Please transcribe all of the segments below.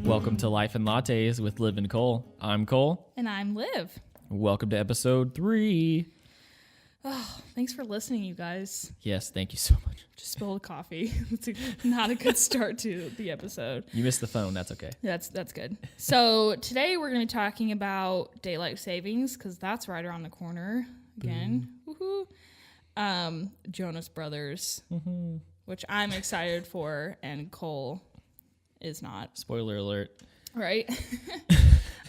Welcome to Life and Lattes with Liv and Cole. I'm Cole. And I'm Liv. Welcome to episode 3. Oh, thanks for listening, you guys. Yes, thank you so much. Just spilled coffee. It's not a good start to the episode. You missed the phone. That's okay. That's good. So today we're going to be talking about daylight savings because that's right around the corner again. Woohoo! Jonas Brothers, which I'm excited for, and Cole is not. Spoiler alert. Right.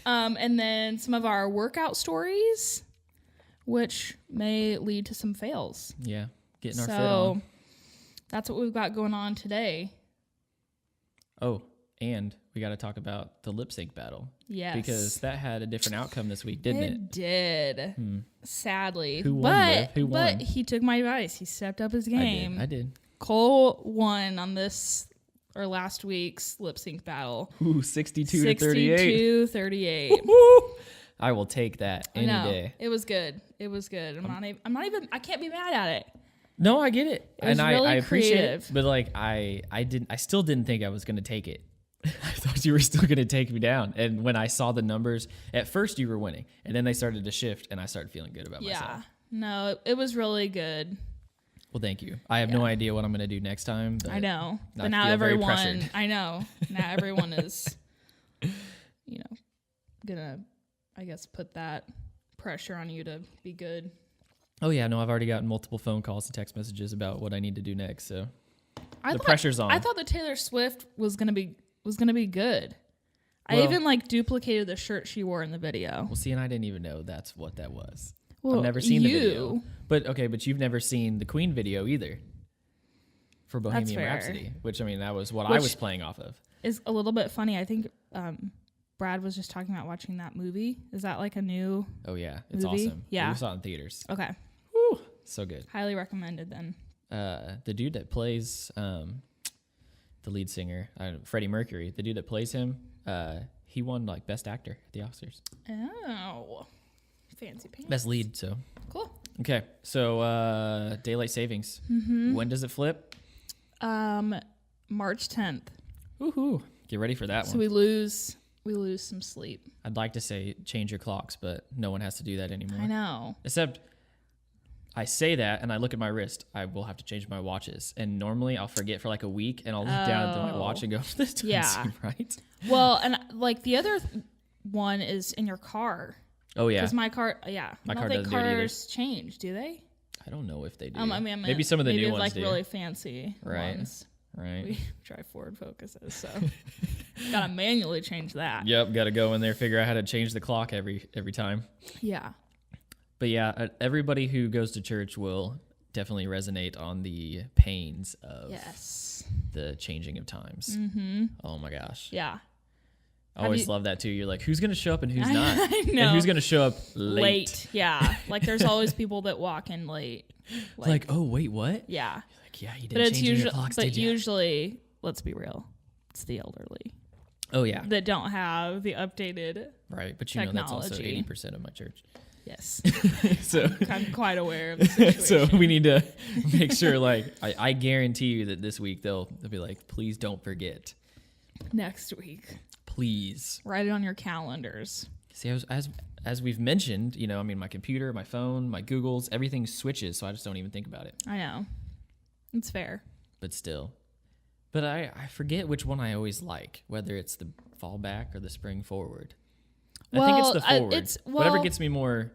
And then some of our workout stories, which may lead to some fails. Yeah, getting our fit on. That's what we've got going on today. Oh, and we got to talk about the lip sync battle. Yes. Because that had a different outcome this week, didn't it? It did. Sadly. Who won, Liv? Who won? But he took my advice. He stepped up his game. I did. Cole won on this or last week's lip sync battle. Ooh, 62 to 38. 62-38. I will take that any day. It was good. It was good. I'm not even I can't be mad at it. No, I get it. It was really I appreciate creative. it. But like I still didn't think I was gonna take it. I thought you were still gonna take me down. And when I saw the numbers, at first you were winning, and then they started to shift, and I started feeling good about myself. Yeah. No, it was really good. Well, thank you. I have no idea what I'm gonna do next time. But I know. But I now feel very everyone pressured. I know. Now everyone is gonna I guess put that pressure on you to be good. Oh yeah, no, I've already gotten multiple phone calls and text messages about what I need to do next. So The pressure's on. I thought the Taylor Swift was gonna be good. Well, I even duplicated the shirt she wore in the video. Well, see, and I didn't even know that's what that was. Well, I've never seen the video. But you've never seen the Queen video either for Bohemian Rhapsody, which I mean that was what I was playing off of. Is a little bit funny. I think Brad was just talking about watching that movie. Is that like a new? Oh yeah, it's movie? awesome. Yeah, we saw it in theaters. Okay. Woo, so good. Highly recommended then. The dude that plays the lead singer, Freddie Mercury, the dude that plays him, he won like Best Actor at the Oscars. Oh, fancy pants. Best lead, so. Cool. Okay, so daylight savings. When does it flip? March 10th. Woohoo! Get ready for that So one. we lose some sleep. I'd like to say change your clocks, but no one has to do that anymore. I know. Except I say that and I look at my wrist. I will have to change my watches. And normally I'll forget for like a week and I'll look down at my watch and go, this doesn't seem right. Well, and like the other one is in your car. Oh, yeah. Because my car, My I car don't think doesn't do it either. cars change, do they? I don't know if they do. I mean, maybe some of the new ones like do. really fancy ones. Right. We drive Ford Focuses, so gotta manually change that. Yep, got to go in there, figure out how to change the clock every time. Yeah. But yeah, everybody who goes to church will definitely resonate on the pains of the changing of times. Mm-hmm. Oh my gosh. Yeah. I always love that too. You're like, who's going to show up and who's not? I know. And who's going to show up late. Yeah. Like there's always people that walk in late. Like, oh, wait, what? Yeah. You're like, yeah, you didn't change your clocks, did you? Usually, let's be real, it's the elderly. Oh, yeah. That don't have the updated right. But you know that's also 80% of my church. Yes. So I'm quite aware of the situation. So we need to make sure, like, I guarantee you that this week they'll be like, please don't forget. Next week. Please. Write it on your calendars. See, as we've mentioned, I mean, my computer, my phone, my Googles, everything switches, so I just don't even think about it. I know. It's fair. But still. But I forget which one I always like, whether it's the fall back or the spring forward. I think it's the forward. Whatever gets me more...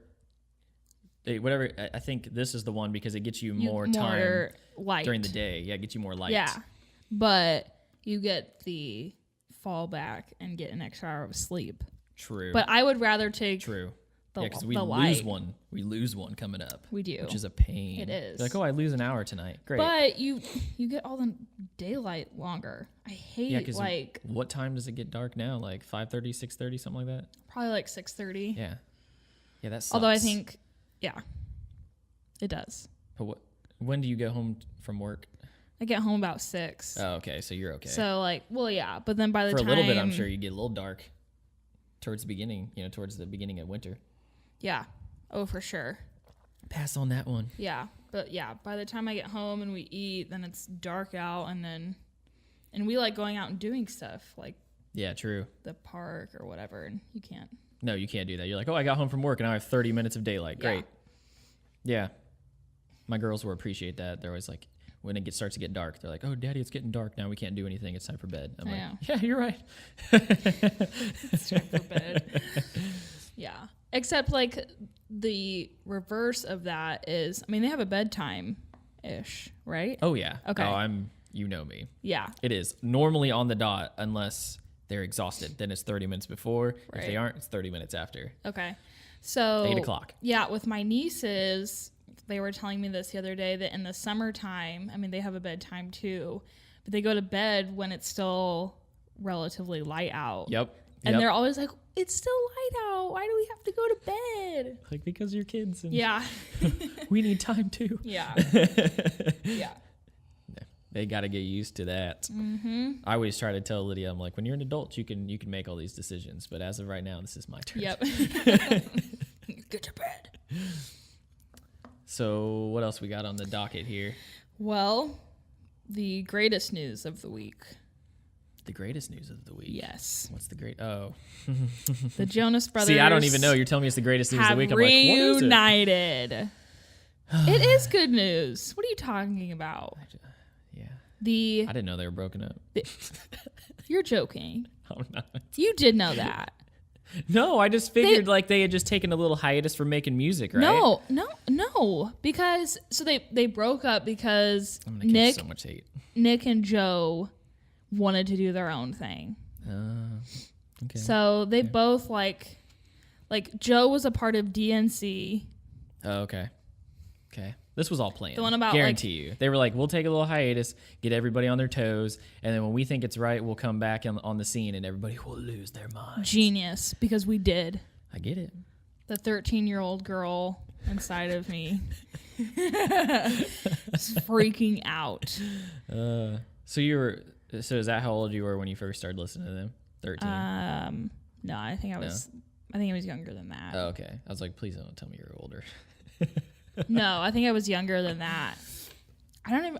Whatever, I think this is the one because it gets you more time light during the day. Yeah, it gets you more light. Yeah, but you get the fall back and get an extra hour of sleep. True. But I would rather take because we light. lose one. We lose one coming up. We do, which is a pain. It is. Like, oh, I lose an hour tonight. Great. But you get all the daylight longer. I hate what time does it get dark now? Like 5:30, 6:30, something like that. Probably like 6:30. Yeah, that sucks. Although I think, it does. But when do you get home from work? I get home about 6. Oh, okay, so you're okay. So but then by the time... For a little bit, I'm sure you get a little dark towards the beginning, towards the beginning of winter. Yeah. Oh, for sure. Pass on that one. Yeah. But by the time I get home and we eat, then it's dark out and we like going out and doing stuff. Like Yeah, true. the park or whatever, and you can't. No, you can't do that. You're like, oh, I got home from work and now I have 30 minutes of daylight. Great. Yeah. My girls will appreciate that. They're always like, when it starts to get dark, they're like, oh, Daddy, it's getting dark now. We can't do anything. It's time for bed. I'm like, yeah, you're right. It's time for bed. Yeah. Except like the reverse of that is, I mean, they have a bedtime-ish, right? Oh, yeah. Okay. Oh, you know me. Yeah. It is normally on the dot unless they're exhausted. Then it's 30 minutes before. Right. If they aren't, it's 30 minutes after. Okay. So 8 o'clock. Yeah, with my nieces, they were telling me this the other day that in the summertime, I mean, they have a bedtime too, but they go to bed when it's still relatively light out. Yep. And they're always like, it's still light out. Why do we have to go to bed? Like, because you're kids. And Yeah. we need time too. Yeah. Yeah. They got to get used to that. Mm-hmm. I always try to tell Lydia, I'm like, when you're an adult, you can make all these decisions. But as of right now, this is my turn. Yep. Get to bed. So what else we got on the docket here? Well, the greatest news of the week. The greatest news of the week? Yes. What's the great? Oh. The Jonas Brothers. See, I don't even know. You're telling me it's the greatest news of the week. I'm like, what is it? Reunited. It is good news. What are you talking about? Yeah. I didn't know they were broken up. You're joking. I'm not. You did know that. No, I just figured like they had just taken a little hiatus from making music, right? No. Because they broke up because I'm gonna catch so much hate. Nick and Joe wanted to do their own thing. Okay. So they both like Joe was a part of DNC. Oh, okay. Okay. This was all planned. The one about guarantee you. They were like, we'll take a little hiatus, get everybody on their toes, and then when we think it's right, we'll come back on the scene and everybody will lose their minds. Genius, because we did. I get it. The 13-year-old girl inside of me is freaking out. So is that how old you were when you first started listening to them? 13? No, I think I was younger than that. Oh, okay. I was like, please don't tell me you're older. No, I think I was younger than that. I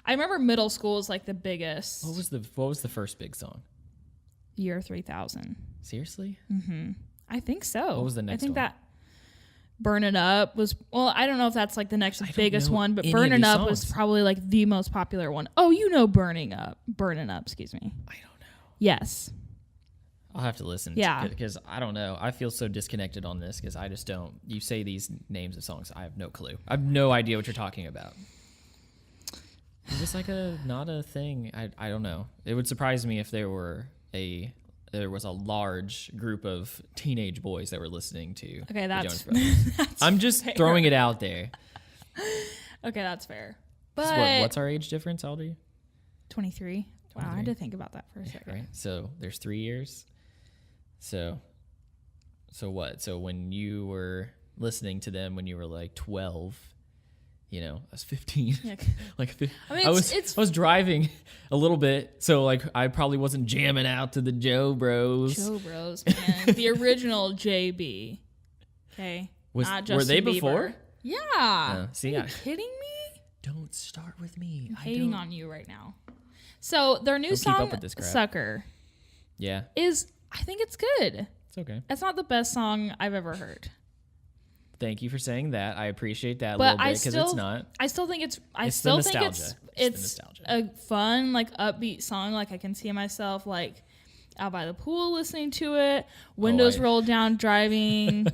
remember middle school was like the biggest. What was the first big song? Year 3000. Seriously? Mm-hmm. I think so. What was the next one? I think that Burn It Up was, well, I don't know if that's like the next biggest one, but Burn It Up was probably like the most popular one. Oh, you know Burning Up, excuse me. I don't know. Yes. I'll have to listen. Yeah. Because I don't know. I feel so disconnected on this because I just don't. You say these names of songs. I have no clue. I have no idea what you're talking about. It's just like not a thing. I don't know. It would surprise me if there was a large group of teenage boys that were listening to the Jonas Brothers. I'm just throwing it out there. Okay, that's fair. But what's our age difference? How old are you? 23. Wow, I had to think about that for a second. Right. So there's 3 years. So what? So when you were listening to them when you were like 12, I was 15. Yeah. I was driving a little bit, so like I probably wasn't jamming out to the Joe Bros. Joe Bros, man. The original JB. Okay. Not Justin Were they Bieber. Before? Yeah. See, Are you kidding me? Don't start with me. I'm hating on you right now. So their new song, Sucker, I think it's good. It's okay. It's not the best song I've ever heard. Thank you for saying that. I appreciate that a but little bit because it's not. I still think it's a fun, like upbeat song. Like I can see myself like out by the pool listening to it, windows rolled down, driving.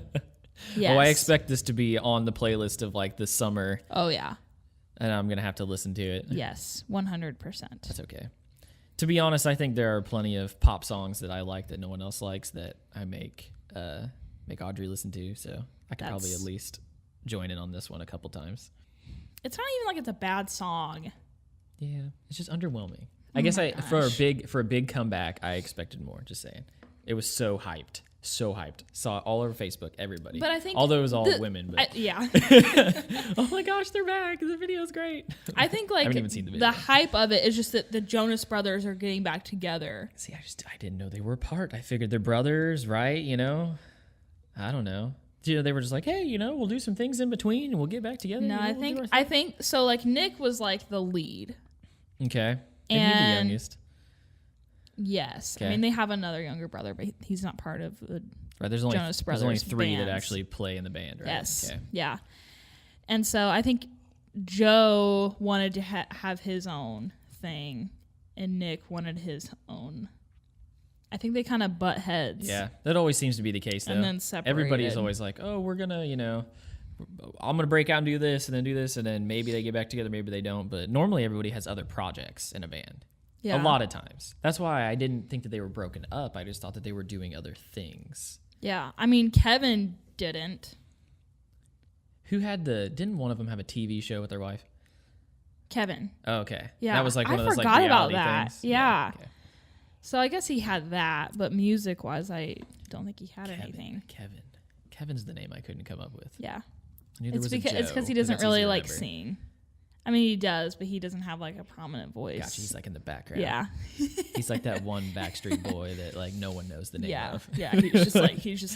Yes. Oh, I expect this to be on the playlist of like the summer. Oh yeah. And I'm going to have to listen to it. Yes, 100%. That's okay. To be honest, I think there are plenty of pop songs that I like that no one else likes that I make Audrey listen to. So I could probably at least join in on this one a couple times. It's not even like it's a bad song. Yeah, it's just underwhelming. I guess for a big comeback, I expected more. Just saying, it was so hyped. So hyped. Saw it all over Facebook, everybody. But I think although it was all women, but yeah. Oh my gosh, they're back. The video's great. I think like I haven't even seen the video. The hype of it is just that the Jonas Brothers are getting back together. See, I didn't know they were apart. I figured they're brothers, right? I don't know. They were just like, hey, we'll do some things in between and we'll get back together. No, I think so. Like Nick was like the lead. Okay. And he's the youngest. Yes. Okay. I mean, they have another younger brother, but he's not part of the Right. There's only 3 that actually play in the band, right? Yes. Okay. Yeah. And so I think Joe wanted to have his own thing, and Nick wanted his own. I think they kind of butt heads. Yeah, that always seems to be the case, though. And then separated. Everybody's always like, oh, we're going to, I'm going to break out and do this, and then maybe they get back together, maybe they don't. But normally everybody has other projects in a band. Yeah. A lot of times. That's why I didn't think that they were broken up. I just thought that they were doing other things. Yeah. I mean, Kevin didn't. Didn't one of them have a TV show with their wife? Kevin. Oh, okay. Yeah. That was like one of those like forgot reality about that. things. Yeah. Okay. So I guess he had that, but music-wise, I don't think he had anything. Kevin's the name I couldn't come up with. Yeah. I knew there was a Joe, it's because he doesn't really like remember. sing. I mean, he does, but he doesn't have like a prominent voice. Gotcha. He's like in the background. Yeah. He's like that one Backstreet Boy that like no one knows the name of. Yeah. He's just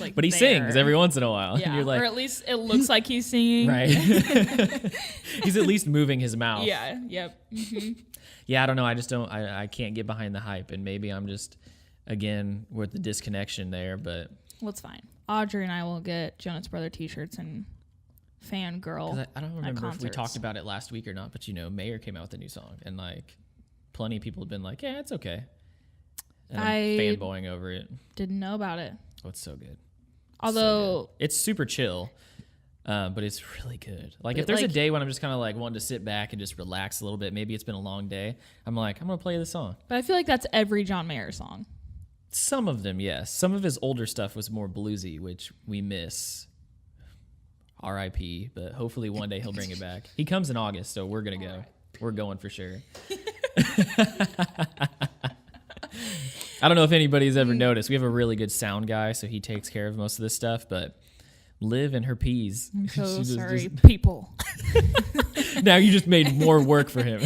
like. But he there. sings every once in a while. Yeah. And you're like, or at least it looks like he's singing. right. He's at least moving his mouth. Yeah. Yep. Mm-hmm. Yeah. I don't know. I just don't. I can't get behind the hype, and maybe I'm just again with the disconnection there. But well, it's fine. Audrey and I will get Jonas Brother T-shirts and fangirl. I don't remember if we talked about it last week or not, but Mayer came out with a new song, and like plenty of people have been like, yeah, it's okay. And I'm fanboying over it. Didn't know about it. Oh, it's so good. Although it's super chill, but it's really good. Like if there's a day when I'm just kind of like wanting to sit back and just relax a little bit, maybe it's been a long day, I'm like, I'm gonna play this song. But I feel like that's every John Mayer song. Some of them, yes. Some of his older stuff was more bluesy, which we miss. R.I.P. But hopefully one day he'll bring it back. He comes in August, so we're gonna go. Right. We're going for sure. I don't know if anybody's ever noticed. We have a really good sound guy, so he takes care of most of this stuff. But Liv and her peas. I'm so sorry, people. Now you just made more work for him.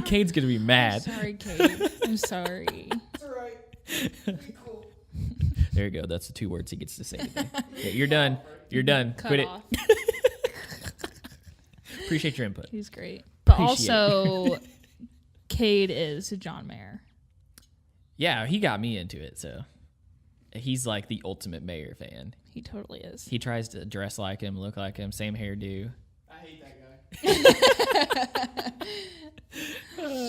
Cade's gonna be mad. I'm sorry, Cade. I'm sorry. It's all right. Be cool. There you go. That's the 2 words he gets to say today. Okay, you're done. You're done. Quit off. it. Appreciate your input. He's great. But also, Cade is John Mayer. Yeah, he got me into it, so he's like the ultimate Mayer fan. He totally is. He tries to dress like him, look like him, same hairdo. I hate that guy.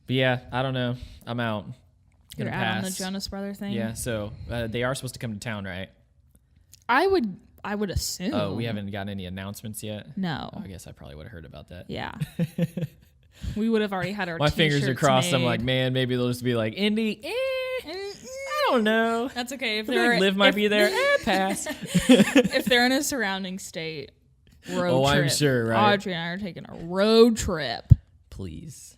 But yeah, I don't know. I'm out. You're out on the Jonas Brother thing? Yeah, so they are supposed to come to town, right? I would assume. Oh, we haven't gotten any announcements yet? No. Oh, I guess I probably would have heard about that. Yeah. We would have already had our My fingers are crossed. Made. I'm like, man, maybe they'll just be like, Indy, I don't know. That's okay. If they're Liv might be there, pass. If they're in a surrounding state, road trip. I'm sure, right? Audrey and I are taking a road trip. Please.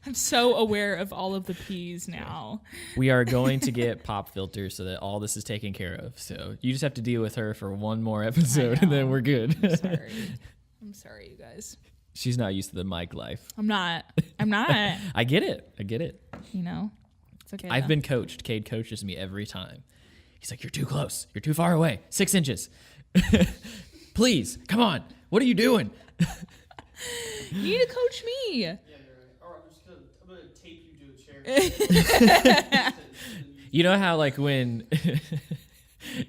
I'm so aware of all of the P's now. We are going to get pop filters so that all this is taken care of. So you just have to deal with her for one more episode and then we're good. I'm sorry, you guys. She's not used to the mic life. I'm not. I get it. You know, it's okay. I've been coached. Cade coaches me every time. He's like, you're too close. You're too far away. 6 inches. Please, come on. What are you doing? You need to coach me. Yeah, you're right. All right, I'm gonna tape you to a chair. You know how like when,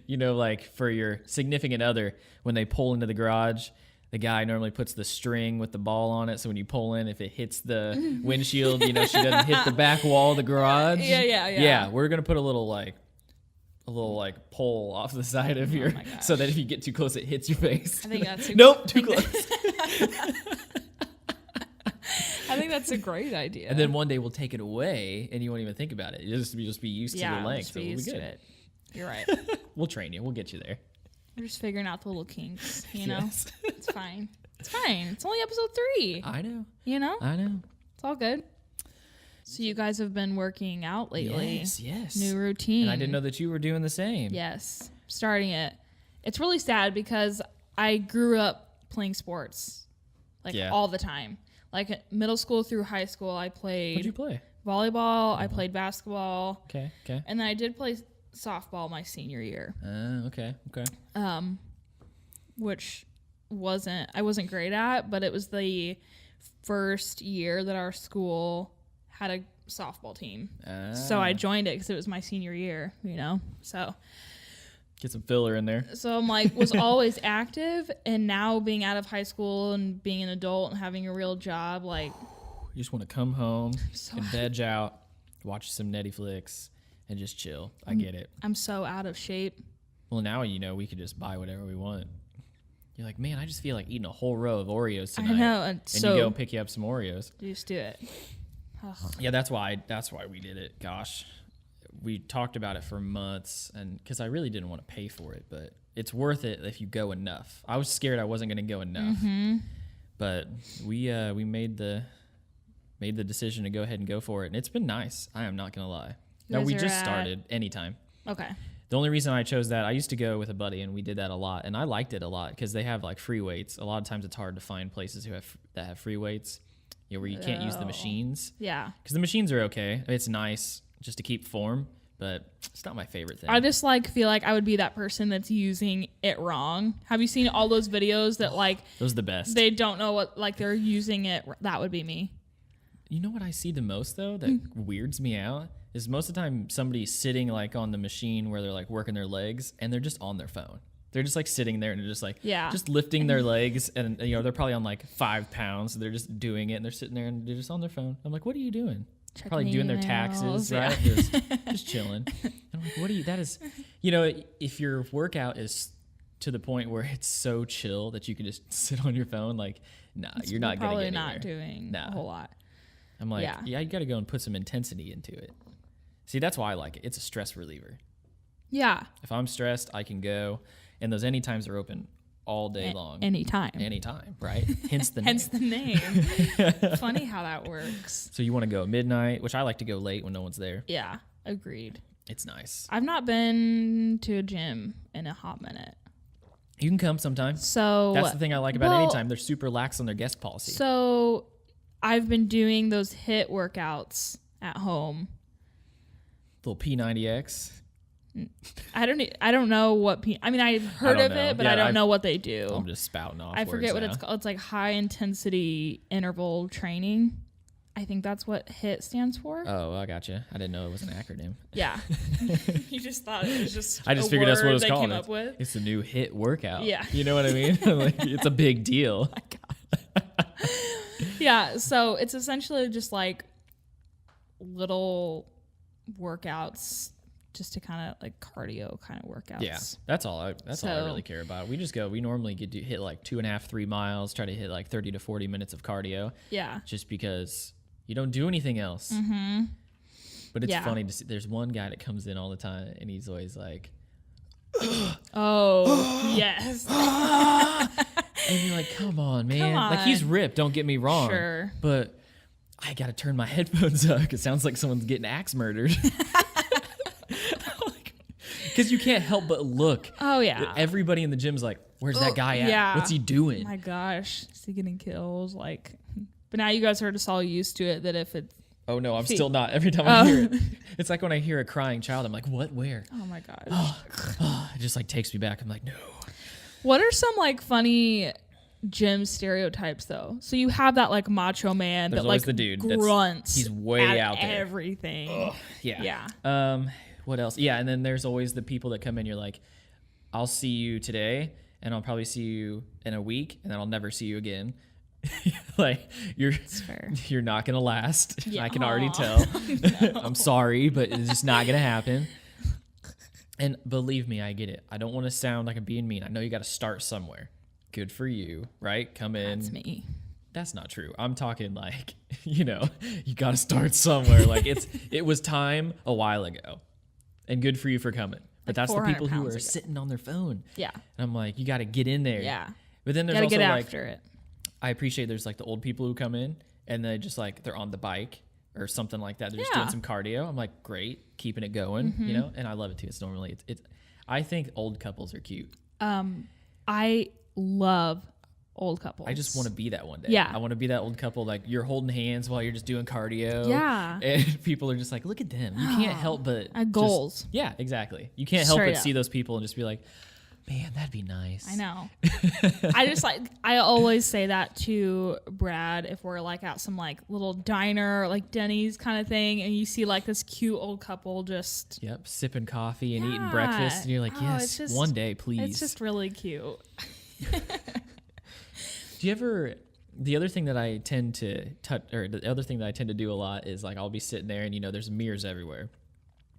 like for your significant other, when they pull into the garage, the guy normally puts the string with the ball on it. So when you pull in, if it hits the windshield, she doesn't hit the back wall of the garage. Yeah. We're going to put a little pole off the side of your, so that if you get too close, it hits your face. I think that's too close. I think that's a great idea. And then one day we'll take it away and you won't even think about it. You'll just be used to the length. So we'll be good. It. You're right. We'll train you. We'll get you there. We're just figuring out the little kinks, Yes. It's fine. It's fine. It's only episode 3. I know. I know. It's all good. So you guys have been working out lately. Yes. New routine. And I didn't know that you were doing the same. Starting it. It's really sad because I grew up playing sports all the time. Like middle school through high school, I played. What'd you play? Volleyball. I played basketball. Okay. And then I did play softball my senior year. Okay. Which I wasn't great at, but it was the first year that our school had a softball team. So I joined it because it was my senior year, so. Get some filler in there. So I'm like, was always active, and now being out of high school and being an adult and having a real job, like. You just want to come home and veg out, watch some Netflix, and just chill. I get it. I'm so out of shape. Well, now, we could just buy whatever we want. You're like, man, I just feel like eating a whole row of Oreos tonight. I know. And you go pick you up some Oreos. Just do it. Ugh. Yeah, that's why we did it. Gosh. We talked about it for months, and because I really didn't want to pay for it, but it's worth it if you go enough. I was scared I wasn't going to go enough, but we made the decision to go ahead and go for it, and it's been nice. I am not going to lie. No, we just started anytime. Okay. The only reason I chose that, I used to go with a buddy, and we did that a lot, and I liked it a lot because they have like free weights. A lot of times it's hard to find places that have free weights, where you can't use the machines. Yeah. Because the machines are okay. It's nice just to keep form, but it's not my favorite thing. I just feel like I would be that person that's using it wrong. Have you seen all those videos that those are the best. They don't know what they're using it. That would be me. You know what I see the most though that weirds me out is most of the time somebody's sitting on the machine where they're working their legs and they're just on their phone. They're just sitting there and they're just just lifting their legs, and they're probably on 5 pounds. So they're just doing it and they're sitting there and they're just on their phone. I'm like, what are you doing? Checking probably doing their taxes, right? Just chilling. And I'm like, what are you? That is, if your workout is to the point where it's so chill that you can just sit on your phone, nah, you're not gonna get anywhere. Probably not doing a whole lot. I'm like, yeah, you got to go and put some intensity into it. See, that's why I like it. It's a stress reliever. Yeah. If I'm stressed, I can go, and those anytimes are open all day long. Anytime, right? Hence the name. Hence the name. Funny how that works. So you want to go at midnight, which I like to go late when no one's there. Yeah, agreed. It's nice. I've not been to a gym in a hot minute. You can come sometime. So that's the thing I like about Anytime. They're super lax on their guest policy. So I've been doing those HIIT workouts at home. Little P90X. I don't know what I've heard of it, but I don't know what they do. I'm just spouting off. I forget what it's called. It's high intensity interval training. I think that's what HIIT stands for. Oh, I gotcha. I didn't know it was an acronym. Yeah. You just thought it was just I just figured that's what it was called. Came up with. It's a new HIIT workout. Yeah. You know what I mean? It's a big deal. Oh my God. Yeah, so it's essentially just little workouts just to kind of cardio kind of workouts. Yeah, that's all I really care about. We just go, we normally hit 2.5, 3 miles, try to hit 30 to 40 minutes of cardio. Yeah. Just because you don't do anything else. Mm-hmm. But it's funny to see, there's one guy that comes in all the time and he's always like, oh, yes. And you're like, come on, man. He's ripped, don't get me wrong. Sure. But I got to turn my headphones up. It sounds like someone's getting axe murdered. Because you can't help but look. Oh, yeah. Everybody in the gym's like, where's that guy at? Yeah. What's he doing? Oh my gosh. Is he getting kills? But now you guys are just all used to it that if it's. Oh, no, I'm still not. Every time I hear it. It's like when I hear a crying child, I'm like, what? Where? Oh, my gosh. It just takes me back. I'm like, no. What are some funny gym stereotypes though? So you have that macho man There's that the dude grunts. He's way out there. Everything. Ugh. Yeah. What else? Yeah, and then there's always the people that come in. You're like, I'll see you today, and I'll probably see you in a week, and then I'll never see you again. You're not gonna last. Yeah. I can already tell. No. I'm sorry, but it's just not gonna happen. And believe me, I get it. I don't want to sound like I'm being mean. I know you got to start somewhere. Good for you, right? Come in. That's me. That's not true. I'm talking you got to start somewhere. It was time a while ago. And good for you for coming. But that's the people who are sitting on their phone. Yeah. And I'm like, you got to get in there. Yeah. But then there's also get after it. I appreciate there's the old people who come in and they just they're on the bike or something like that. They're just doing some cardio. I'm like, great, keeping it going, and I love it too. It's normally, I think old couples are cute. I love old couples. I just want to be that one day. Yeah. I want to be that old couple, you're holding hands while you're just doing cardio. Yeah. And people are just like, look at them. You can't help but goals. Yeah, exactly. You can't help but see those people and just be like, Man, that'd be nice. I know. I always say that to Brad if we're like at some like little diner, like Denny's kind of thing, and you see like this cute old couple just sipping coffee and eating breakfast, and you're like, yes, one day, please. It's just really cute. Do you ever? The other thing that I tend to the other thing that I tend to do a lot is like I'll be sitting there and there's mirrors everywhere.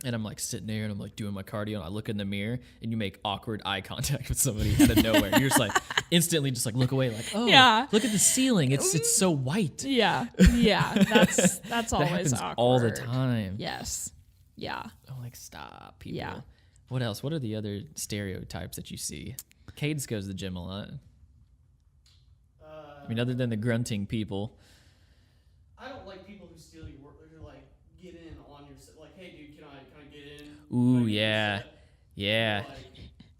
And I'm like sitting there and I'm like doing my cardio and I look in the mirror and you make awkward eye contact with somebody out of nowhere. You're just like instantly just like look away like, oh, look at the ceiling. It's so white. Yeah. That's that always happens awkward. all the time. Yes. Yeah. I'm like, stop, people. Yeah. What else? What are the other stereotypes that you see? Cadence goes to the gym a lot. I mean, other than the grunting people. I don't like people who steal your work. They're like, get in on your set. Like, hey, dude, can I get in? Ooh, like, yeah. Yeah.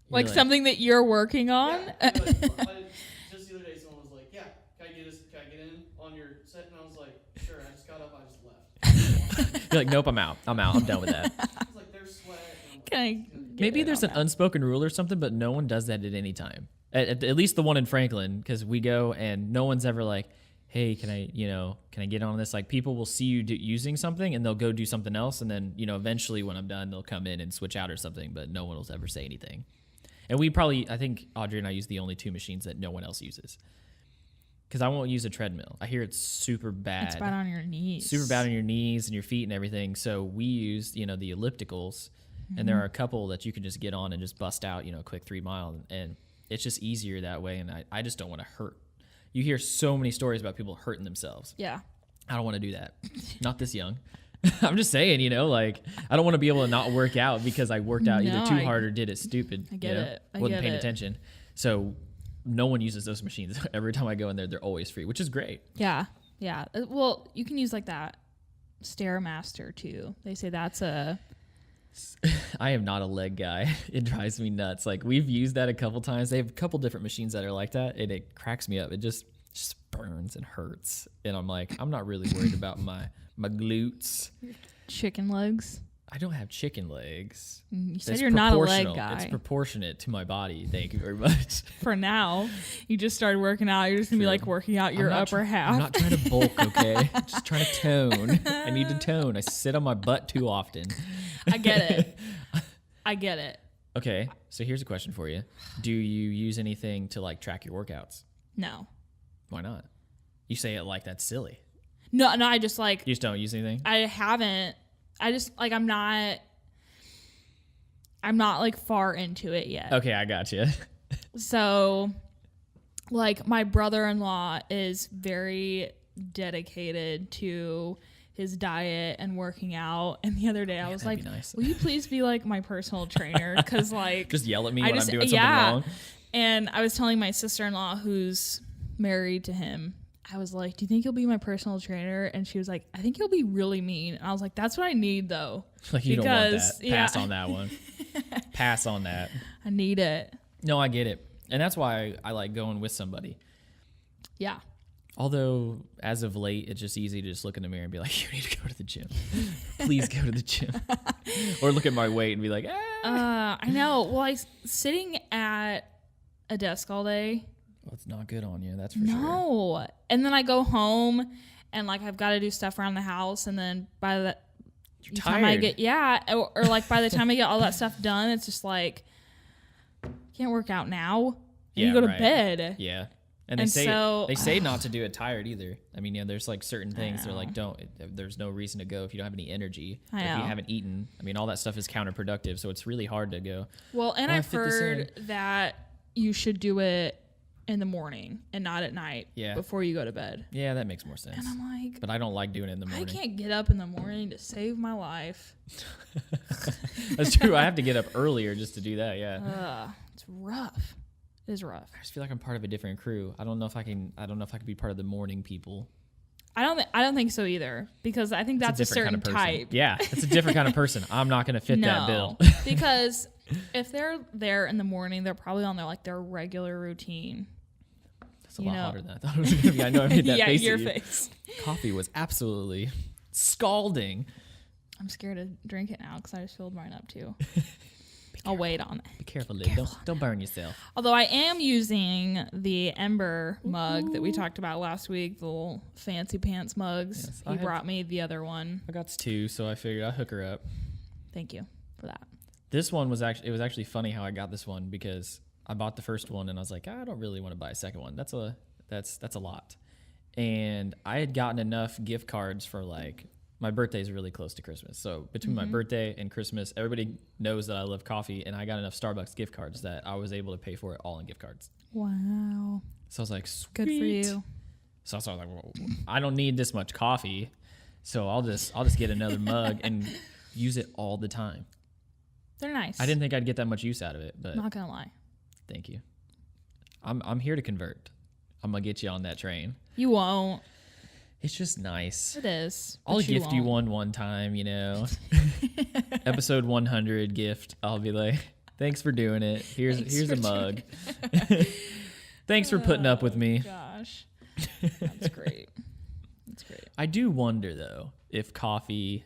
Like something that you're working on? Yeah, just the other day, someone was like, yeah, can I get in on your set? And I was like, sure. I just got up. I just left. You're like, nope, I'm out. I'm done with that. It's like, there's sweat. Maybe there's an unspoken rule or something, but no one does that at any time. At least the one in Franklin, because we go and no one's ever like, hey, can I get on this? Like people will see you using something and they'll go do something else. And then, eventually when I'm done, they'll come in and switch out or something, but no one will ever say anything. And I think Audrey and I use the only two machines that no one else uses. Because I won't use a treadmill. I hear it's super bad. It's bad on your knees. Super bad on your knees and your feet and everything. So we use, the ellipticals. Mm-hmm. And there are a couple that you can just get on and just bust out, a quick 3 mile. And it's just easier that way. And I just don't want to hurt. You hear so many stories about people hurting themselves. Yeah. I don't want to do that. Not this young. I'm just saying, like, I don't want to be able to not work out because I worked out either too hard or did it stupid. I get it. Wasn't paying attention. So no one uses those machines. Every time I go in there, they're always free, which is great. Yeah. Yeah. Well, you can use like that Stairmaster too. They say that's I am not a leg guy. It drives me nuts. Like we've used that a couple times. They have a couple different machines that are like that, and it cracks me up. It just burns and hurts. And I'm like, I'm not really worried about my glutes. Chicken legs. I don't have chicken legs. You said you're not a leg guy. It's proportionate to my body. Thank you very much. For now, you just started working out. You're just going to be like working out your upper half. I'm not trying to bulk, okay? I'm just trying to tone. I need to tone. I sit on my butt too often. I get it. Okay, so here's a question for you. Do you use anything to like track your workouts? No. Why not? You say it like that's silly. No, I just like... You just don't use anything? I haven't. I just like I'm not like far into it yet. Okay, I got you. So like my brother-in-law is very dedicated to his diet and working out, and the other day I was like, nice. Will you please be like my personal trainer? Because like just yell at me when I'm doing something wrong. And I was telling my sister-in-law who's married to him, I was like, do you think you'll be my personal trainer? And she was like, I think you'll be really mean. And I was like, that's what I need though. Like you don't want that. Pass on that one. Pass on that. I need it. No, I get it. And that's why I like going with somebody. Yeah. Although as of late, it's just easy to just look in the mirror and be like, you need to go to the gym. Please go to the gym. Or look at my weight and be like, I know. Well, sitting at a desk all day. Well, it's not good on you, that's for sure. No. And then I go home and like I've got to do stuff around the house, and then by the time I get or like by the time I get all that stuff done, it's just like can't work out now. You go to bed. Yeah. And they say not to do it tired either. I mean, there's like certain things they're like, there's no reason to go if you don't have any energy. If you haven't eaten. I mean, all that stuff is counterproductive, so it's really hard to go. Well, and I've heard that you should do it in the morning and not at night before you go to bed. Yeah, that makes more sense. And I'm like... But I don't like doing it in the morning. I can't get up in the morning to save my life. That's true. I have to get up earlier just to do that, It's rough. It is rough. I just feel like I'm part of a different crew. I don't know if I can be part of the morning people. I don't think so either, because I think that's a certain type. Yeah, it's a different kind of person. I'm not going to fit that bill. Because if they're there in the morning, they're probably on their regular routine. That's a lot hotter than I thought it was going to be. I know I made that face. Your face. Coffee was absolutely scalding. I'm scared to drink it now because I just filled mine up too. I'll wait on it. Be careful, Liv. Don't burn yourself. Although I am using the Ember mug that we talked about last week, the little fancy pants mugs. Yes, he brought me the other one. I got 2, so I figured I'd hook her up. Thank you for that. This one was actually funny how I got this one, because I bought the first one and I was like, I don't really want to buy a second one. That's a lot. And I had gotten enough gift cards for like, my birthday is really close to Christmas. So between my birthday and Christmas, everybody knows that I love coffee, and I got enough Starbucks gift cards that I was able to pay for it all in gift cards. Wow. So I was like, sweet. Good for you. So I was like, well, I don't need this much coffee, so I'll just get another mug and use it all the time. They're nice. I didn't think I'd get that much use out of it, but Not gonna lie. thank you. I'm here to convert. I'm gonna get you on that train. You won't. It's just nice. It is. I'll gift you one time, Episode 100 gift. I'll be like, thanks for doing it. Here's a mug. Thanks for putting up with me. Gosh. That's great. That's great. I do wonder, though, if coffee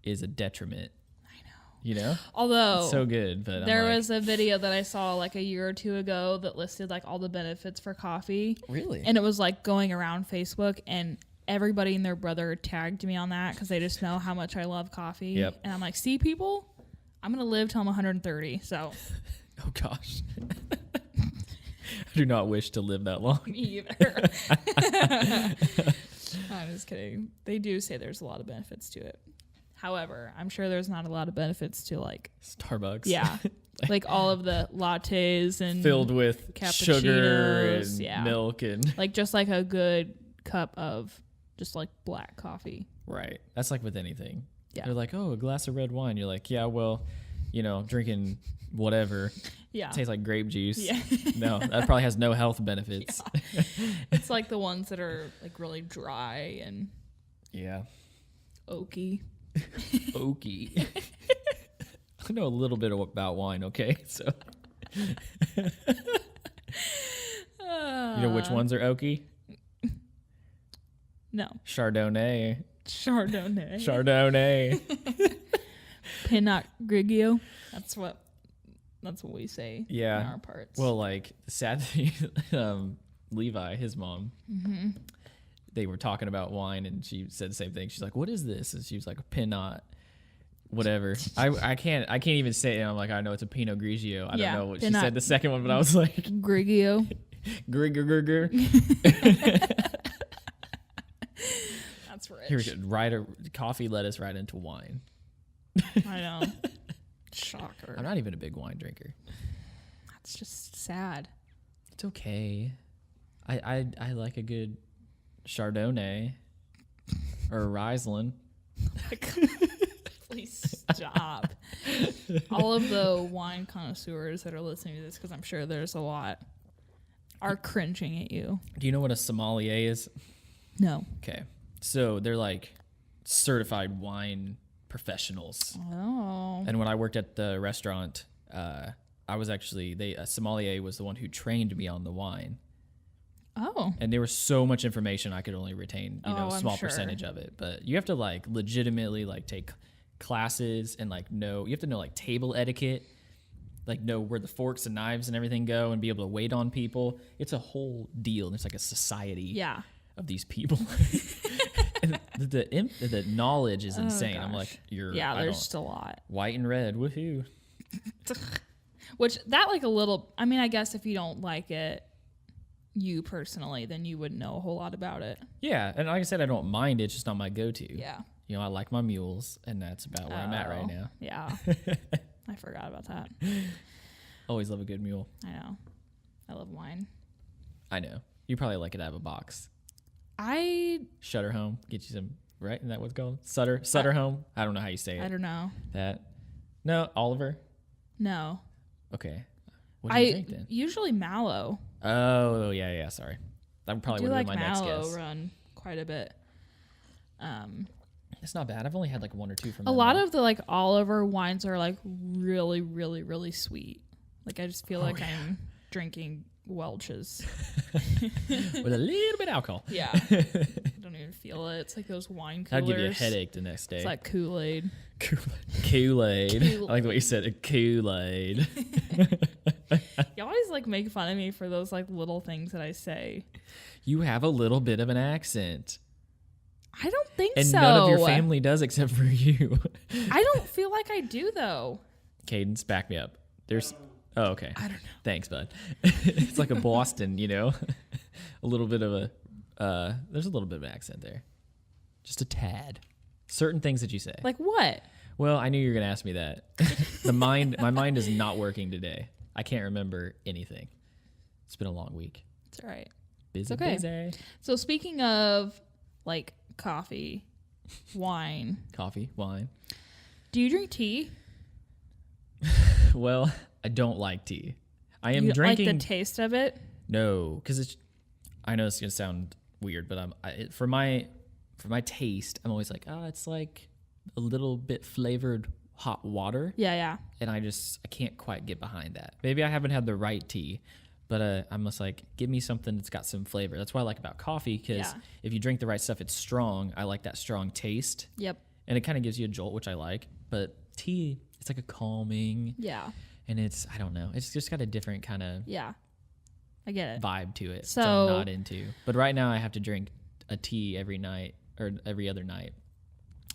is a detriment. I know. Although it's so good, but there was a video that I saw like a year or two ago that listed like all the benefits for coffee. Really? And it was like going around Facebook, and everybody and their brother tagged me on that because they just know how much I love coffee. Yep. And I'm like, see, people, I'm going to live till I'm 130. So. Oh, gosh. I do not wish to live that long. Me either. I'm just kidding. They do say there's a lot of benefits to it. However, I'm sure there's not a lot of benefits to like Starbucks. Yeah. Like all of the lattes and filled with sugar and milk and like just like a good cup of just like black coffee. Right. That's like with anything. Yeah. They're like, oh, a glass of red wine. You're like, yeah, well, drinking whatever. Yeah. It tastes like grape juice. Yeah. No, that probably has no health benefits. Yeah. It's like the ones that are like really dry and oaky. Oaky. I know a little bit about wine, okay? So you know which ones are oaky? No. Chardonnay. Pinot Grigio. That's what we say in our parts. Well, like the sad thing, Levi, his mom, they were talking about wine, and she said the same thing. She's like, "What is this?" And she was like, "A Pinot, whatever." I can't even say it. I'm like, I know it's a Pinot Grigio. I don't know what Pinot, she said the second one, but I was like, Grigio. Grigger. That's rich. Here we go. Coffee led us right into wine. I know. Shocker. I'm not even a big wine drinker. That's just sad. It's okay. I like a good Chardonnay or a Riesling. Please stop. All of the wine connoisseurs that are listening to this, because I'm sure there's a lot, are cringing at you. Do you know what a sommelier is? No. Okay. So they're like certified wine professionals. Oh. And when I worked at the restaurant, I was actually, a sommelier was the one who trained me on the wine. Oh. And there was so much information I could only retain, a small sure. percentage of it. But you have to like legitimately like take classes and like you have to know like table etiquette, like know where the forks and knives and everything go and be able to wait on people. It's a whole deal. It's like a society of these people. And the knowledge is insane. Gosh. I'm like, there's just a lot. White and red, woohoo. Which that like a little, I mean, I guess if you don't like it, you personally, then you wouldn't know a whole lot about it. Yeah, and like I said, I don't mind it. It's just not my go-to. Yeah. I like my mules, and that's about where I'm at right now. Yeah. I forgot about that. Always love a good mule. I know. I love wine. I know. You probably like it out of a box. Shutter home. Get you some, right? Isn't that what's called? Sutter home? I don't know how you say it. I don't know. That. No, Oliver? No. Okay. What do you think then? Usually mallow. Oh, yeah, sorry. That probably would have been my next guess. Mallow run quite a bit. It's not bad. I've only had like one or two from a lot of the like Oliver wines are like really, really, really sweet. Like I just feel like I'm drinking Welch's with a little bit of alcohol. Yeah. I don't even feel it. It's like those wine coolers. That'd give you a headache the next day. It's like Kool-Aid. Kool-Aid. I like the way you said it. Kool-Aid. You always like make fun of me for those like little things that I say. You have a little bit of an accent. I don't think and so. And none of your family does except for you. I don't feel like I do though. Cadence, back me up. Oh, okay. I don't know. Thanks, bud. It's like a Boston, a little bit of there's a little bit of an accent there. Just a tad. Certain things that you say. Like what? Well, I knew you were going to ask me that. My mind is not working today. I can't remember anything. It's been a long week. It's all right. Busy. So speaking of like coffee, wine. Coffee, wine. Do you drink tea? Well, I don't like tea. I am you drinking. Like the taste of it? No, because I know it's gonna sound weird, but for my taste, I'm always like, it's like a little bit flavored hot water. Yeah. And I can't quite get behind that. Maybe I haven't had the right tea, but I'm just like, give me something that's got some flavor. That's what I like about coffee, because if you drink the right stuff, it's strong. I like that strong taste. Yep. And it kind of gives you a jolt, which I like. But tea, it's like a calming. Yeah. And I don't know. It's just got a different kind of I get it. vibe to it. So I'm not into. But right now I have to drink a tea every night or every other night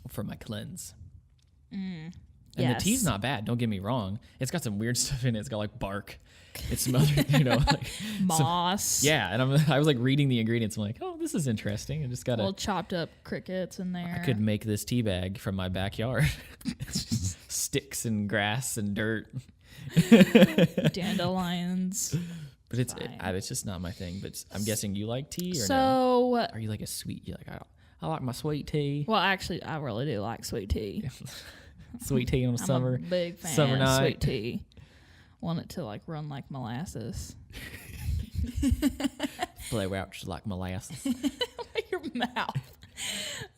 for my cleanse. And the tea's not bad. Don't get me wrong. It's got some weird stuff in it. It's got like bark. It's some other, like moss. And I was like reading the ingredients. I'm like, oh, this is interesting. I just got little chopped up crickets in there. I could make this tea bag from my backyard. Sticks and grass and dirt. Dandelions. But it's just not my thing. But I'm guessing you like tea, or no? Are you like a sweet? You like I like my sweet tea. Well, actually, I really do like sweet tea. Sweet tea on a I'm a big fan summer of night. sweet tea. Want it to like run like molasses. Blow out just like molasses. Your mouth.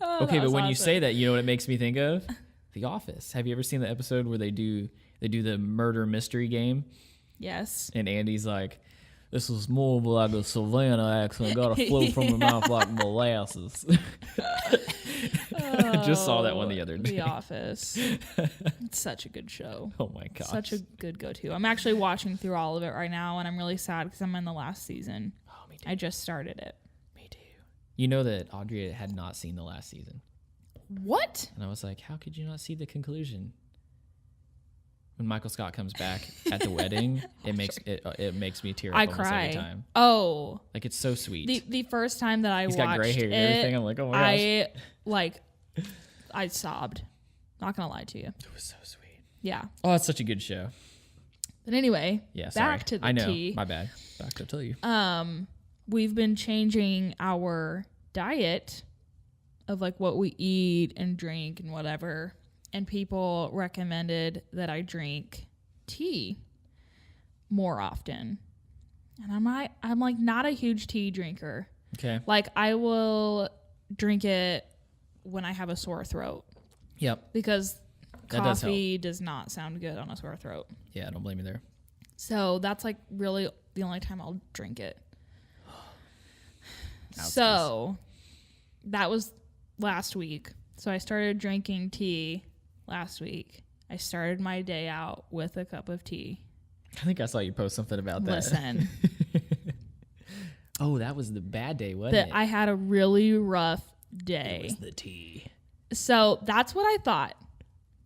Okay, but when you say that, you know what it makes me think of? The Office. Have you ever seen the episode where they do the murder mystery game? Yes. And Andy's like, this is more like a Savannah accent. Got to flow from the mouth like molasses. I just saw that one the other day. The Office. It's such a good show. Oh my gosh. Such a good go-to. I'm actually watching through all of it right now, and I'm really sad because I'm in the last season. Oh, me too. I just started it. Me too. You know that Audrey had not seen the last season. What? And I was like, how could you not see the conclusion? When Michael Scott comes back at the wedding, it makes me tear up I almost cry every time. Oh. Like, it's so sweet. The first time that He's watched got gray hair and everything. I'm like, oh my gosh. I sobbed. Not gonna lie to you. It was so sweet. Yeah. Oh, it's such a good show. But anyway, Yeah, back to the I know. tea. My bad. Back to tell you. We've been changing our diet of like what we eat and drink and whatever. And people recommended that I drink tea more often. And I'm like not a huge tea drinker. Okay. Like I will drink it when I have a sore throat. Yep. Because That coffee does not sound good on a sore throat. Yeah, don't blame me there. So that's like really the only time I'll drink it. So that was last week. So I started drinking tea last week. I started my day out with a cup of tea. I think I saw you post something about that. Listen. Oh, that was the bad day, wasn't it? I had a really rough day. It was the tea. So that's what I thought.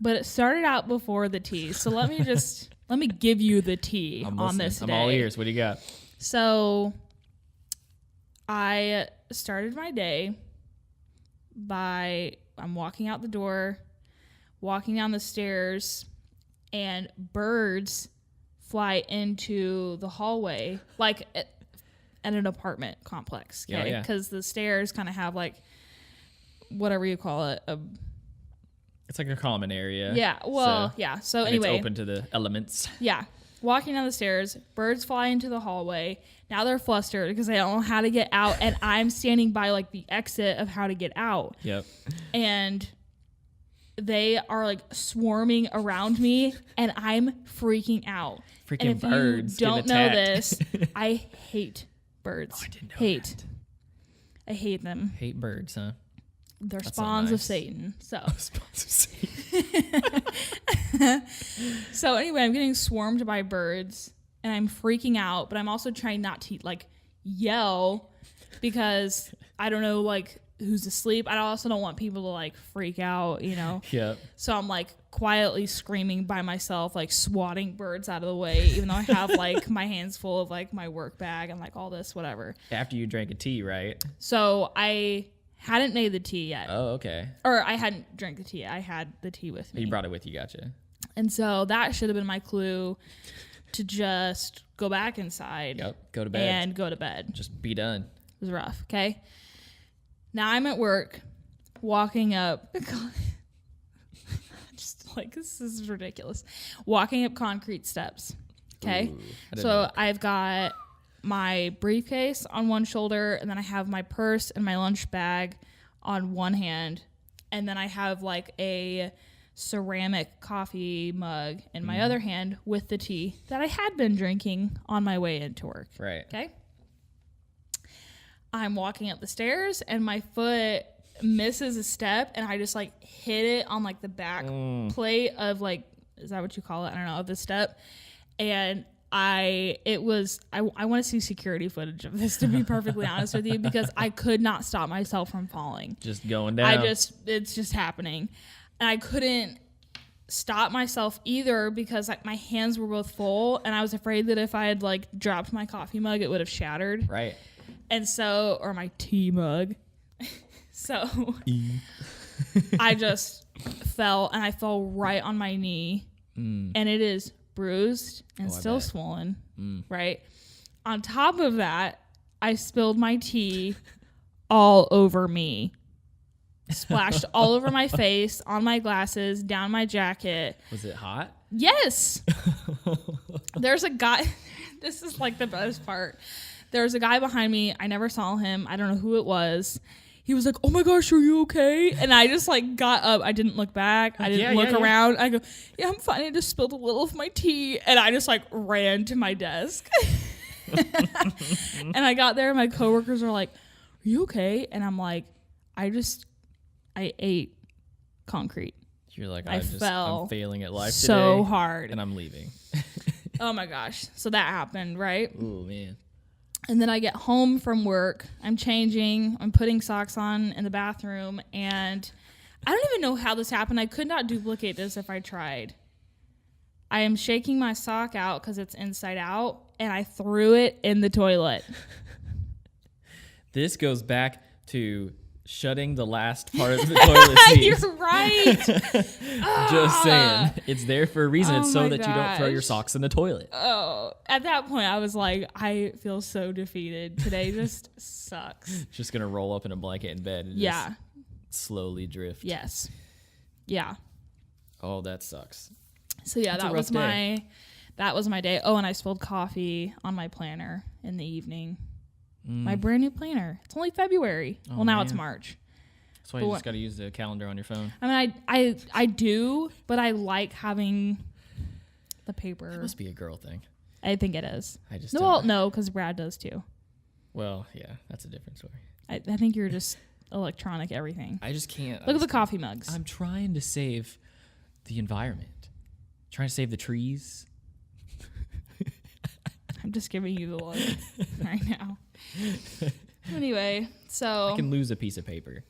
But it started out before the tea. So let me give you the tea on this day. I'm all ears. What do you got? So I started my day I'm walking out the door, walking down the stairs, and birds fly into the hallway, like at an apartment complex. Okay, because the stairs kind of have like whatever you call it. It's like a common area. Yeah. Well, yeah. So anyway, it's open to the elements. Yeah. Walking down the stairs, birds fly into the hallway. Now they're flustered because they don't know how to get out, and I'm standing by like the exit of how to get out. Yep. And they are like swarming around me, and I'm freaking out. Freaking and if birds. You don't know this. I hate birds. Oh, I didn't know hate. that. I hate them. Hate birds, huh? They're That's spawns not of nice. Satan. So. Spawns of Satan. So anyway, I'm getting swarmed by birds and I'm freaking out, but I'm also trying not to like yell because I don't know like who's asleep. I also don't want people to like freak out, you know? Yep. So I'm like quietly screaming by myself, like swatting birds out of the way, even though I have like my hands full of like my work bag and like all this, whatever. After you drank a tea, right? So I hadn't made the tea yet. Oh, okay. Or I hadn't drank the tea. I had the tea with me. You brought it with you, gotcha. And so that should have been my clue to just go back inside. Yep, go to bed. And go to bed. Just be done. It was rough, okay? Now I'm at work, walking up. Just like, this is ridiculous. Walking up concrete steps, okay? So I've got my briefcase on one shoulder, and then I have my purse and my lunch bag on one hand, and then I have like a ceramic coffee mug in my other hand with the tea that I had been drinking on my way into work. Right. Okay. I'm walking up the stairs and my foot misses a step and I just like hit it on like the back plate of like, is that what you call it? I don't know, of the step. And I want to see security footage of this, to be perfectly honest with you, because I could not stop myself from falling. Just going down. It's just happening. And I couldn't stop myself either because like my hands were both full and I was afraid that if I had like dropped my coffee mug, it would have shattered. Right. And so, or my tea mug. So I just fell and I fell right on my knee and it is bruised and still swollen. Right. On top of that, I spilled my tea all over me. Splashed all over my face, on my glasses, down my jacket. Was it hot? Yes. There's a guy. This is like the best part. There's a guy behind me. I never saw him. I don't know who it was. He was like, "Oh my gosh, are you okay?" And I just like got up. I didn't look back. I didn't look around. I go, "Yeah, I'm fine. I just spilled a little of my tea." And I just like ran to my desk. And I got there. My coworkers are like, "Are you okay?" And I'm like, I ate concrete. You're like, I'm failing at life so today, hard. and I'm leaving. Oh my gosh. So that happened, right? Oh, man. And then I get home from work. I'm changing. I'm putting socks on in the bathroom. And I don't even know how this happened. I could not duplicate this if I tried. I am shaking my sock out because it's inside out. And I threw it in the toilet. This goes back to shutting the last part of the toilet seat. You're right. Just saying. It's there for a reason. It's so that you don't throw your gosh. socks in the toilet. Oh, at that point, I was like, I feel so defeated. Today just sucks. Just going to roll up in a blanket in bed and just slowly drift. Yes. Yeah. Oh, that sucks. So yeah, That's a that rough was my day. Oh, and I spilled coffee on my planner in the evening. My brand new planner. It's only February. Oh, well, now man. it's March. That's why you just got to use the calendar on your phone. I mean, I do, but I like having the paper. It must be a girl thing. I think it is. I just No, because Brad does too. Well, yeah, that's a different story. I think you're just electronic everything. I just can't. Look at the coffee mugs. I'm trying to save the environment. Trying to save the trees. I'm just giving you the look right now. Anyway, so I can lose a piece of paper.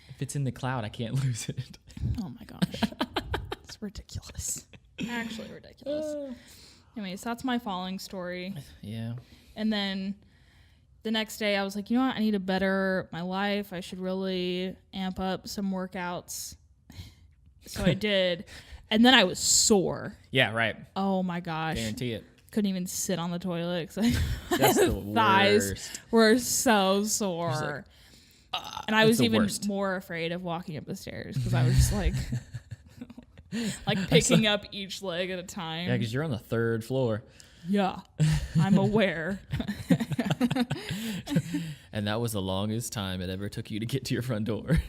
If it's in the cloud, I can't lose it. oh my gosh, it's ridiculous. Actually ridiculous. Anyways, that's my falling story. Yeah. And then the next day, I was like, you know what? I need to better my life. I should really amp up some workouts. So I did, and then I was sore. Yeah, right. Oh my gosh. Guarantee it. Couldn't even sit on the toilet because That's the thighs worst. were so sore. And I was even worst. more afraid of walking up the stairs because I was just like, picking up each leg at a time. Yeah, because you're on the 3rd floor. Yeah, I'm aware. And that was the longest time it ever took you to get to your front door.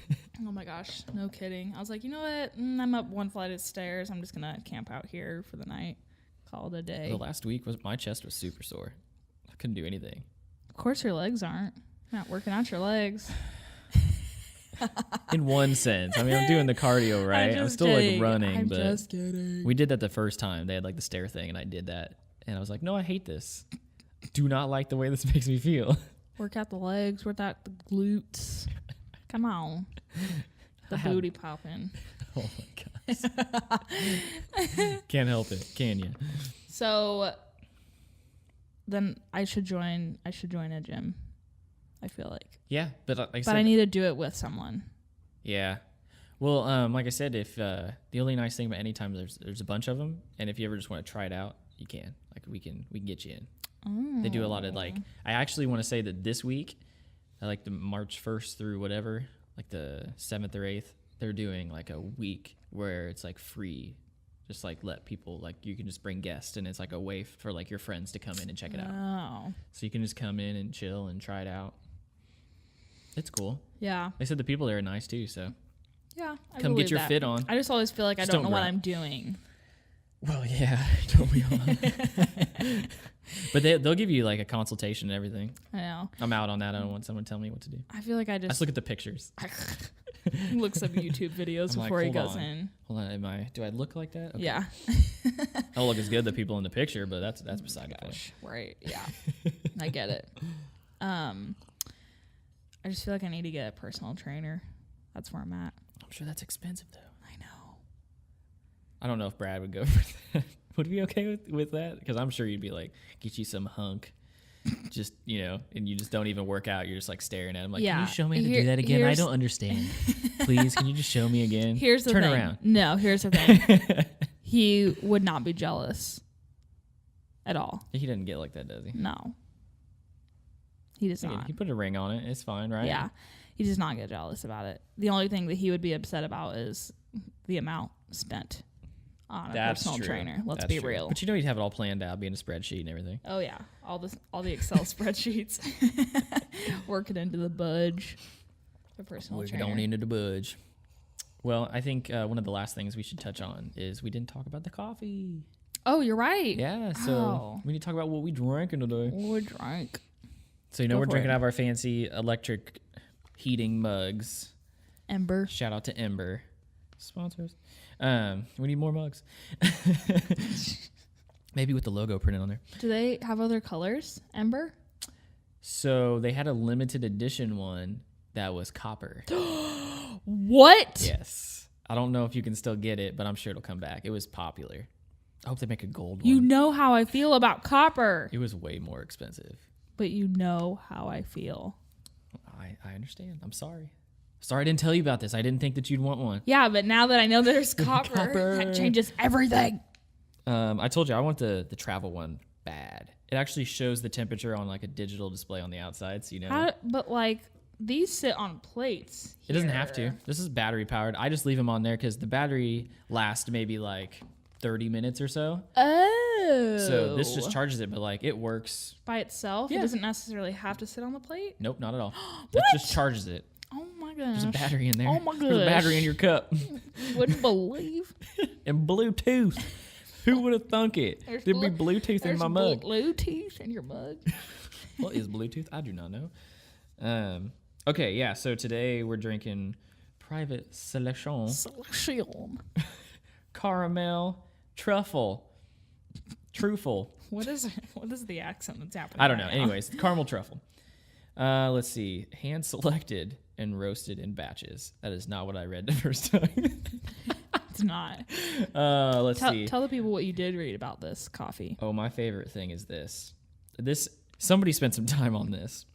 Oh my gosh, no kidding. I was like, you know what? I'm up one flight of stairs. I'm just going to camp out here for the night. Call it a day. The last week, my chest was super sore. I couldn't do anything. Of course your legs aren't. Not working out your legs. In one sense. I mean, I'm doing the cardio, right? I'm still kidding. like running, I'm but just kidding. we did that the first time. They had like the stair thing, and I did that. And I was like, no, I hate this. Do not like the way this makes me feel. Work out the legs, work out the glutes. Come on. The booty popping. Oh my gosh. Can't help it, can you? So then I should join a gym. I feel like. Yeah, but like I said, but I need to do it with someone. Yeah. Well, like I said, if the only nice thing about any time there's a bunch of them, and if you ever just want to try it out, you can. Like we can get you in. Oh. They do a lot of like. I actually want to say that this week, like the March 1st through whatever, like the 7th or 8th, they're doing like a week where it's like free. Just like let people, like you can just bring guests, and it's like a way for like your friends to come in and check it out. Oh. So you can just come in and chill and try it out. It's cool. Yeah. They said the people there are nice too, so yeah. come get your fit on. I just always feel like Just I don't know don't what grunt. I'm doing. Well, yeah, don't we all? But they'll give you like a consultation and everything. I know. I'm out on that. I don't want someone to tell me what to do. I feel like I I just just look at the pictures. look some YouTube videos I'm like, before he hold goes on. in. Hold on, do I look like that? Okay. Yeah. I don't look as good as the people in the picture, but that's beside the point. Right. Yeah. I get it. I just feel like I need to get a personal trainer. That's where I'm at. I'm sure that's expensive though. I know. I don't know if Brad would go for that. Would he be okay with that? Because I'm sure you'd be like, get you some hunk. Just, and you just don't even work out. You're just like staring at him like, Yeah. can you show me how to do that again? I don't understand. Please, can you just show me again? Here's the Turn thing. around. No, here's the thing. He would not be jealous at all. He doesn't get like that, does he? No. He does Again, not. he put a ring on it. It's fine, right? Yeah. He does not get jealous about it. The only thing that he would be upset about is the amount spent on a personal trainer. Let's be real. But he'd have it all planned out, be in a spreadsheet and everything. Oh yeah, all the Excel spreadsheets, working into the budge. The personal We trainer. don't need to budge. Well, I think one of the last things we should touch on is we didn't talk about the coffee. Oh, you're right. Yeah, so we need to talk about what we drank today. We drank. So we're drinking out of our fancy electric heating mugs. Ember. Shout out to Ember. Sponsors. We need more mugs. Maybe with the logo printed on there. Do they have other colors? Ember? So they had a limited edition one that was copper. What? Yes. I don't know if you can still get it, but I'm sure it'll come back. It was popular. I hope they make a gold one. You know how I feel about copper. It was way more expensive. But you know how I feel. I understand. I'm sorry. Sorry I didn't tell you about this. I didn't think that you'd want one. Yeah, but now that I know there's copper, that changes everything. I told you I want the travel one bad. It actually shows the temperature on like a digital display on the outside, so you know. But like these sit on plates. It doesn't have to. This is battery powered. I just leave them on there because the battery lasts maybe like 30 minutes or so. Oh. So this just charges it, but like it works by itself. Yeah. It doesn't necessarily have to sit on the plate. Nope, not at all. It just charges it. Oh my gosh. There's a battery in there. Oh my gosh. There's a battery in your cup. You wouldn't believe. And Bluetooth. Who would have thunk it? There'd be Bluetooth in my mug. Bluetooth in your mug. What is Bluetooth? I do not know. Okay, yeah. So today we're drinking Private Selection. Caramel Truffle. What is the accent that's happening? I don't know. right now? Anyways, caramel truffle. Let's see. Hand selected and roasted in batches. That is not what I read the first time. It's not. Let's see. Tell the people what you did read about this coffee. Oh, my favorite thing is this. Somebody spent some time on this.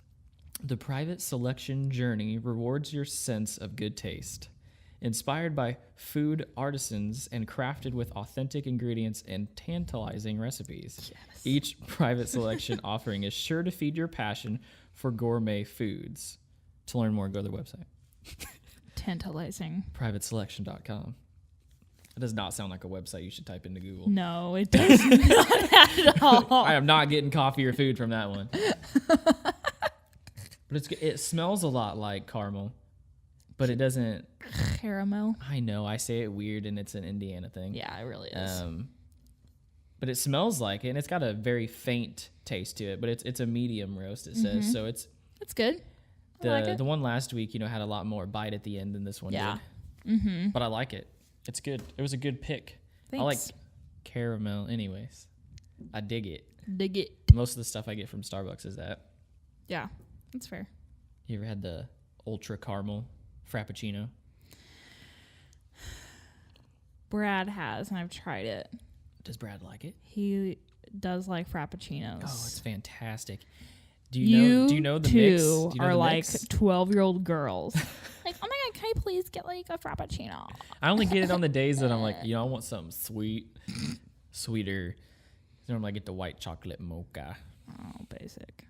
The private selection journey rewards your sense of good taste. Inspired by food artisans and crafted with authentic ingredients and tantalizing recipes. Yes. Each private selection offering is sure to feed your passion for gourmet foods. To learn more, go to their website. Tantalizing. Privateselection.com. It does not sound like a website you should type into Google. No, it does not at all. I am not getting coffee or food from that one. But it smells a lot like caramel, but it doesn't. Caramel. I know I say it weird, and it's an Indiana thing. Yeah, it really is. But it smells like it, and it's got a very faint taste to it. But it's a medium roast. It says so. It's good. The one last week, had a lot more bite at the end than this one did. Mm-hmm. But I like it. It's good. It was a good pick. Thanks. I like caramel anyways. I dig it. Most of the stuff I get from Starbucks is that. Yeah, that's fair. You ever had the ultra caramel frappuccino? Brad has, and I've tried it. Does Brad like it? He does like frappuccinos. Oh, it's fantastic. Do you know the mix? You are like 12-year-old girls. Like, oh my God, can I please get like a frappuccino? I only get it on the days that I'm like, I want something sweeter. Normally I get the white chocolate mocha. Oh, basic.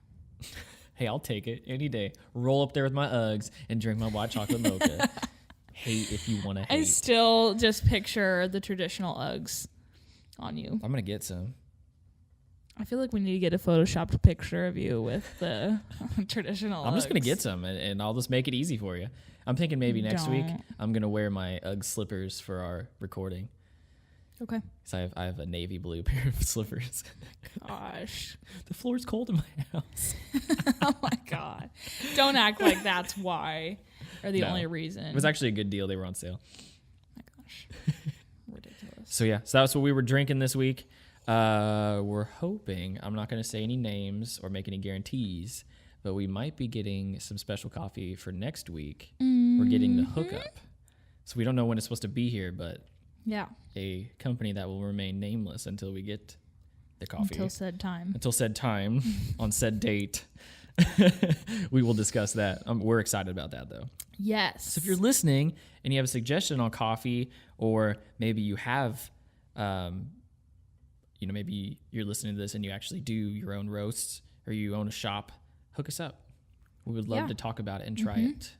Hey, I'll take it any day. Roll up there with my Uggs and drink my white chocolate mocha. Hate if you want to hate. I still just picture the traditional Uggs on you. I'm going to get some. I feel like we need to get a photoshopped picture of you with the traditional I'm Uggs. just going to get some, and I'll just make it easy for you. I'm thinking maybe next week I'm going to wear my Ugg slippers for our recording. Okay. So I have a navy blue pair of slippers. Gosh. The floor's cold in my house. Oh, my God. Don't act like that's why or the only reason. It was actually a good deal. They were on sale. Oh, my gosh. Ridiculous. So that's what we were drinking this week. We're hoping, I'm not going to say any names or make any guarantees, but we might be getting some special coffee for next week. Mm-hmm. We're getting the hookup. So we don't know when it's supposed to be here, but a company that will remain nameless until we get the coffee. Until said time On said date. We will discuss that. We're excited about that, though. Yes. So if you're listening and you have a suggestion on coffee, or maybe you have, maybe you're listening to this and you actually do your own roasts, or you own a shop, hook us up. We would love to talk about it and try it.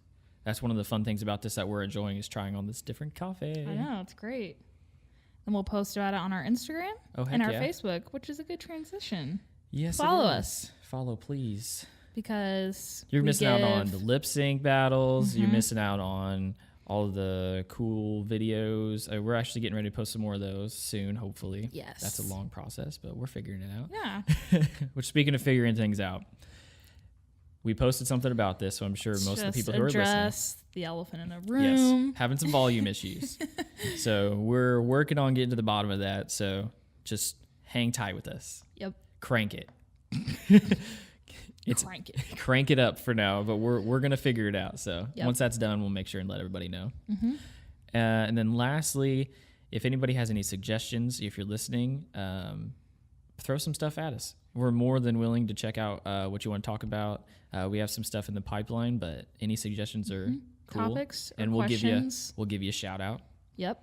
That's one of the fun things about this that we're enjoying, is trying on this different coffee. I know, it's great. And we'll post about it on our Instagram and our Facebook, which is a good transition. Yes, follow us. Follow, please. Because you're missing out on the lip sync battles. You're missing out on all of the cool videos. We're actually getting ready to post some more of those soon, hopefully. Yes. That's a long process, but we're figuring it out. Yeah. Which, speaking of figuring things out, we posted something about this, so I'm sure most of the people who are listening. Address the elephant in the room. Yes, having some volume issues. So we're working on getting to the bottom of that. So just hang tight with us. Yep. Crank it. Crank it up for now, but we're gonna figure it out. So once that's done, we'll make sure and let everybody know. Mm-hmm. And then lastly, if anybody has any suggestions, if you're listening, throw some stuff at us. We're more than willing to check out what you want to talk about. We have some stuff in the pipeline, but any suggestions are cool. Topics or and questions. We'll give you a shout out. Yep.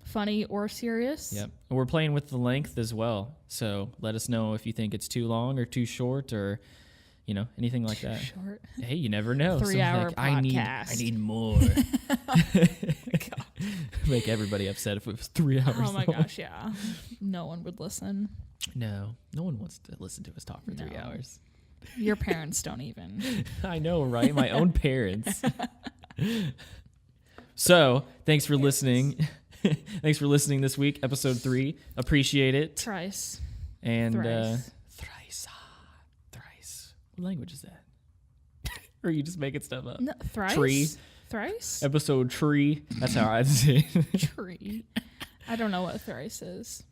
Funny or serious. Yep. And we're playing with the length as well. So let us know if you think it's too long or too short, or anything like that. Short. Hey, you never know. 3-hour I podcast. need more. Make everybody upset if it was 3 hours. Oh my gosh, yeah. No one would listen. No one wants to listen to us talk for 3 hours. Your parents don't even. I know, right? My own parents. So, thanks for listening. Thanks for listening this week, episode 3. Appreciate it. Thrice. And thrice. What language is that? Or are you just making stuff up? No, thrice. Tree. Thrice. Episode tree. That's how I say it. Tree. I don't know what thrice is.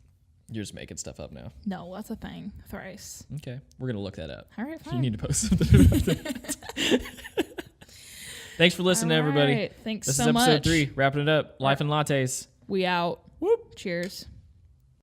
You're just making stuff up now. No, that's a thing. Thrice. Okay, we're gonna look that up. All right, fine. You need to post something about that. Thanks for listening, everybody. Thanks this so much. This is episode 3. Wrapping it up. Life and lattes. We out. Whoop. Cheers.